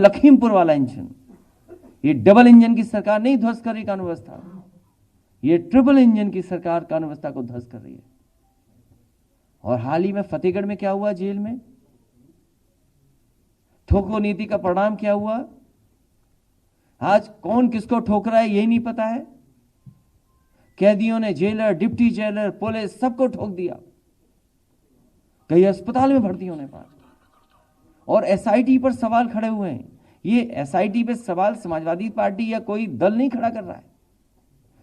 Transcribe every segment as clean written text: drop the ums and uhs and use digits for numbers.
लखीमपुर वाला इंजन, ये double engine की सरकार नहीं ध्वस्त कर रही कानून व्यवस्था, ये ट्रिपल इंजन की सरकार कानून व्यवस्था को ध्वस्त कर रही है। और हाल ही में फतेहगढ़ में क्या हुआ, जेल में ठोको नीति का परिणाम क्या हुआ? आज कौन किसको ठोक रहा है यही नहीं पता है। कैदियों ने जेलर, डिप्टी जेलर, पुलिस सबको ठोक दिया, कई अस्पताल में भर्ती होने पर। और एसआईटी पर सवाल खड़े हुए हैं। ये एसआईटी पे सवाल समाजवादी पार्टी या कोई दल नहीं खड़ा कर रहा है,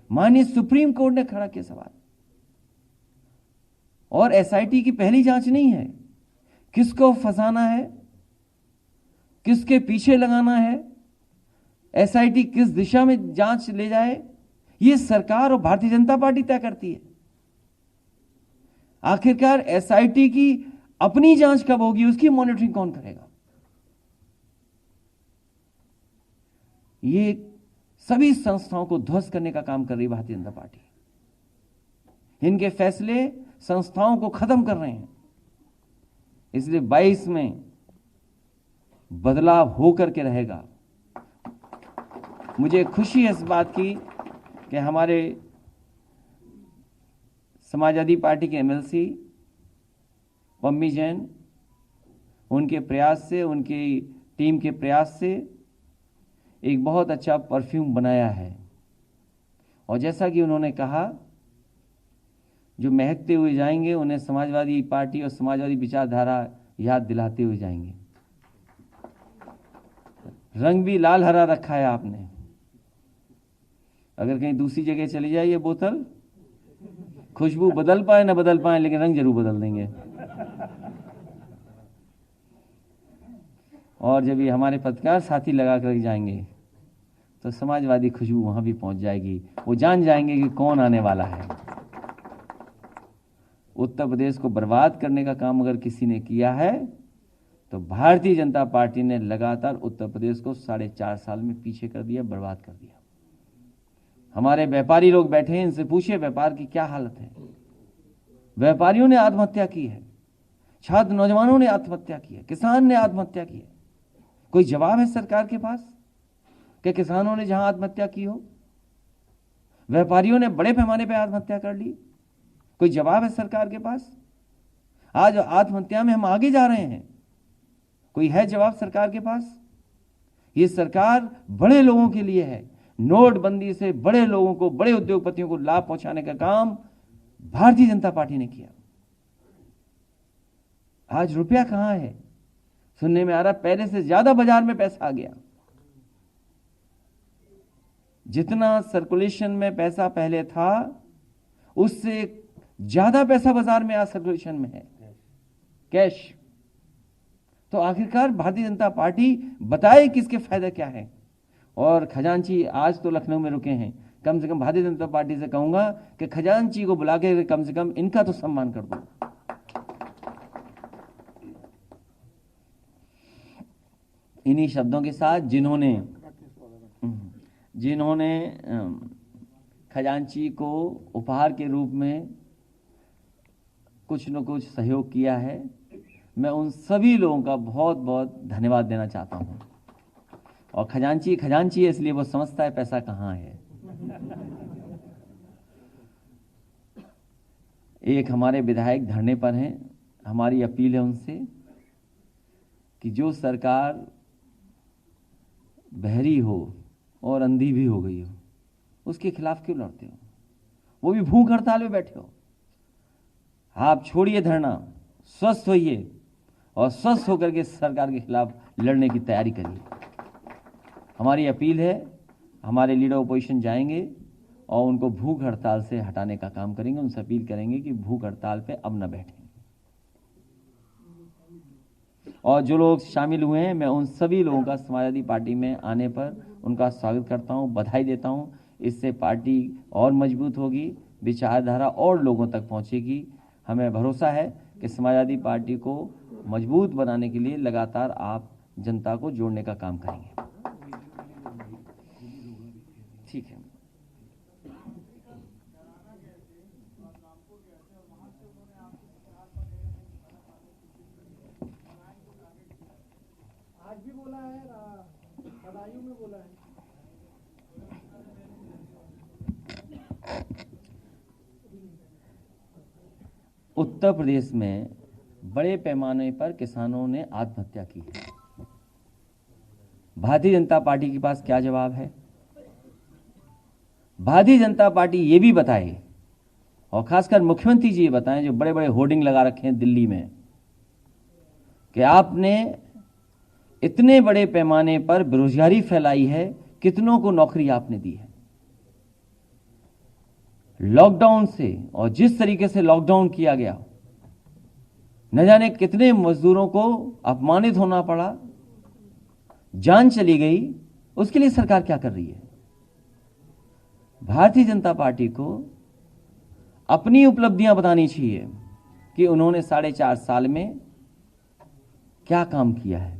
माननीय सुप्रीम कोर्ट ने खड़ा किया सवाल। और एसआईटी की पहली जांच नहीं है, किसको फंसाना है, किसके पीछे लगाना है, एसआईटी किस दिशा में जांच ले जाए, ये सरकार और भारतीय जनता पार्टी तय करती है। आखिरकार एसआईटी की अपनी जांच कब होगी, उसकी मॉनिटरिंग कौन करेगा? ये सभी संस्थाओं को ध्वस्त करने का काम कर रही भारतीय जनता पार्टी। इनके फैसले संस्थाओं को खत्म कर रहे हैं। इसलिए 22 में बदलाव होकर के रहेगा। मुझे खुशी है इस बात की कि हमारे समाजवादी पार्टी के एमएलसी पम्मी जैन, उनके प्रयास से, उनकी टीम के प्रयास से एक बहुत अच्छा परफ्यूम बनाया है। और जैसा कि उन्होंने कहा, जो महकते हुए जाएंगे उन्हें समाजवादी पार्टी और समाजवादी विचारधारा याद दिलाते हुए जाएंगे। रंग भी लाल हरा रखा है आपने, अगर कहीं दूसरी जगह चली जाए ये बोतल, खुशबू बदल पाए ना बदल पाए, लेकिन रंग जरूर बदल देंगे। और जब ये हमारे पत्रकार साथी लगा कर जाएंगे तो समाजवादी खुशबू वहां भी पहुंच जाएगी, वो जान जाएंगे कि कौन आने वाला है। उत्तर प्रदेश को बर्बाद करने का काम अगर किसी ने किया है तो भारतीय जनता पार्टी ने लगातार उत्तर प्रदेश को 4.5 साल में पीछे कर दिया, बर्बाद कर दिया। हमारे व्यापारी लोग बैठे हैं, इनसे पूछिए व्यापार की क्या हालत है। व्यापारियों ने आत्महत्या की है, छात्र नौजवानों ने आत्महत्या की है, किसान ने आत्महत्या की है। कोई जवाब है सरकार के पास कि किसानों ने जहां आत्महत्या की हो? व्यापारियों ने बड़े पैमाने पर आत्महत्या कर ली, कोई जवाब है सरकार के पास? आज आत्महत्या में हम आगे जा रहे हैं, कोई है जवाब सरकार के पास? ये सरकार बड़े लोगों के लिए है। नोटबंदी से बड़े लोगों को, बड़े उद्योगपतियों को लाभ पहुंचाने का काम भारतीय जनता पार्टी ने किया। आज रुपया कहां है? सुनने में आ रहा पहले से ज्यादा बाजार में पैसा आ गया। जितना सर्कुलेशन में पैसा पहले था उससे ज्यादा पैसा बाजार में आज सर्कुलेशन में है, कैश। तो आखिरकार भारतीय जनता पार्टी बताए कि इसके फायदे क्या है। और खजांची आज तो लखनऊ में रुके हैं, कम से कम भारतीय जनता पार्टी से कहूंगा कि खजांची को बुला के कम से कम इनका तो सम्मान कर दो। इन्हीं शब्दों के साथ जिन्होंने खजांची को उपहार के रूप में कुछ न कुछ सहयोग किया है, मैं उन सभी लोगों का बहुत बहुत धन्यवाद देना चाहता हूं। और खजांची है इसलिए वो समझता है पैसा कहां है। एक हमारे विधायक धरने पर हैं, हमारी अपील है उनसे कि जो सरकार बहरी हो और अंधी भी हो गई हो, उसके खिलाफ क्यों लड़ते हो? वो भी भूख हड़ताल में बैठे हो। आप छोड़िए धरना, स्वस्थ होइए और स्वस्थ होकर के सरकार के खिलाफ लड़ने की तैयारी करिए। हमारी अपील है, हमारे लीडर ओपोजिशन जाएंगे और उनको भूख हड़ताल से हटाने का काम करेंगे। उनसे अपील करेंगे कि भूख हड़ताल पे अब न बैठें। और जो लोग शामिल हुए हैं, मैं उन सभी लोगों का समाजवादी पार्टी में आने पर उनका स्वागत करता हूं, बधाई देता हूं। इससे पार्टी और मजबूत होगी, विचारधारा और लोगों तक पहुंचेगी। हमें भरोसा है कि समाजवादी पार्टी को मजबूत बनाने के लिए लगातार आप जनता को जोड़ने का काम करेंगे। ठीक है। आज भी बोला है उत्तर प्रदेश में बड़े पैमाने पर किसानों ने आत्महत्या की है। भारतीय जनता पार्टी के पास क्या जवाब है? भारतीय जनता पार्टी ये भी बताए, और खासकर मुख्यमंत्री जी ये बताएं जो बड़े बड़े होर्डिंग लगा रखे हैं दिल्ली में, कि आपने इतने बड़े पैमाने पर बेरोजगारी फैलाई है, कितनों को नौकरी आपने दी है। लॉकडाउन से, और जिस तरीके से लॉकडाउन किया गया, न जाने कितने मजदूरों को अपमानित होना पड़ा, जान चली गई। उसके लिए सरकार क्या कर रही है? भारतीय जनता पार्टी को अपनी उपलब्धियां बतानी चाहिए कि उन्होंने 4.5 साल में क्या काम किया है।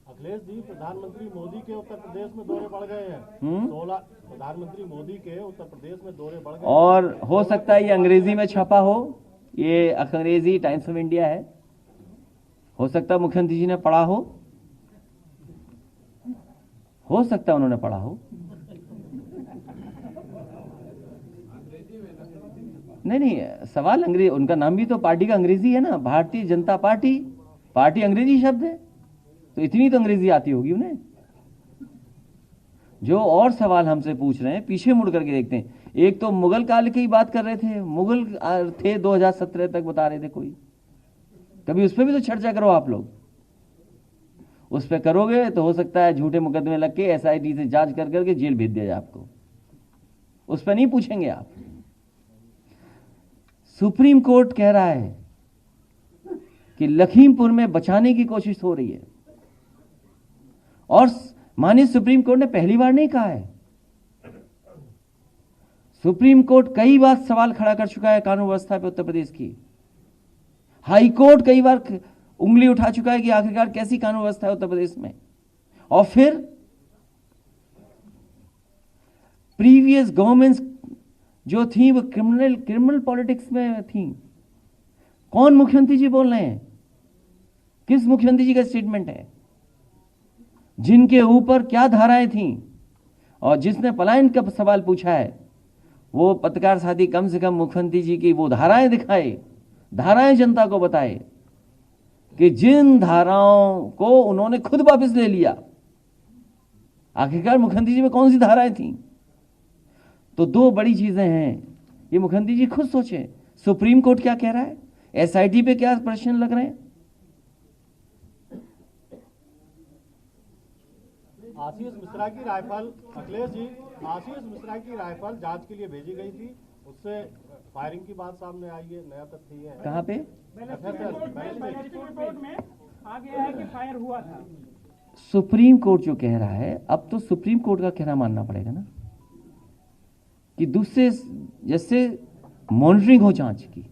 अखिलेश जी, प्रधानमंत्री मोदी के उत्तर प्रदेश में दौरे बढ़ गए हैं। 16 प्रधानमंत्री मोदी के उत्तर प्रदेश में दौरे बढ़ गए, और हो सकता है ये अंग्रेजी में छपा हो, ये अंग्रेजी टाइम्स ऑफ इंडिया है, हो सकता है मुख्यमंत्री जी ने पढ़ा हो सकता है उन्होंने पढ़ा हो। नहीं, सवाल अंग्रेजी, उनका नाम भी तो पार्टी का अंग्रेजी है ना, भारतीय जनता पार्टी। पार्टी अंग्रेजी शब्द है, तो इतनी तो अंग्रेजी आती होगी उन्हें। जो और सवाल हमसे पूछ रहे हैं, पीछे मुड़ करके देखते हैं। एक तो मुगल काल की बात कर रहे थे, मुगल थे 2017 तक बता रहे थे कोई। कभी उस पर भी तो चर्चा करो आप लोग। उस पर करोगे तो हो सकता है झूठे मुकदमे लग के SIT से जांच कर करके जेल भेज दिया जाए आपको। उस पर नहीं पूछेंगे आप। सुप्रीम कोर्ट कह रहा है कि लखीमपुर में बचाने की कोशिश हो रही है, और माननीय सुप्रीम कोर्ट ने पहली बार नहीं कहा है। सुप्रीम कोर्ट कई बार सवाल खड़ा कर चुका है कानून व्यवस्था पे उत्तर प्रदेश की। हाई कोर्ट कई बार उंगली उठा चुका है कि आखिरकार कैसी कानून व्यवस्था है उत्तर प्रदेश में। और फिर प्रीवियस गवर्नमेंट्स जो थी वो क्रिमिनल पॉलिटिक्स में थी। कौन मुख्यमंत्री जी बोल रहे हैं? किस मुख्यमंत्री जी का स्टेटमेंट है? जिनके ऊपर क्या धाराएं थीं, और जिसने पलायन का सवाल पूछा है वो पत्रकार साथी कम से कम मुख्यमंत्री जी की वो धाराएं दिखाए, धाराएं जनता को बताए कि जिन धाराओं को उन्होंने खुद वापस ले लिया, आखिरकार मुख्यमंत्री जी में कौन सी धाराएं थीं। तो दो बड़ी चीजें हैं, ये मुख्यमंत्री जी खुद सोचें। सुप्रीम कोर्ट क्या कह रहा है, SIT पे क्या प्रश्न लग रहे हैं। आशीष मिश्रा की राइफल, अखिलेश जी, आशीष मिश्रा की राइफल जांच के लिए भेजी गई थी, उससे फायरिंग की बात सामने आई है, नया तथ्य है। कहां पे? रिपोर्ट में आ गया है कि फायर हुआ था। सुप्रीम कोर्ट जो कह रहा है, अब तो सुप्रीम कोर्ट का कहना मानना पड़ेगा ना, कि दूसरे जैसे मॉनिटरिंग हो जांच की।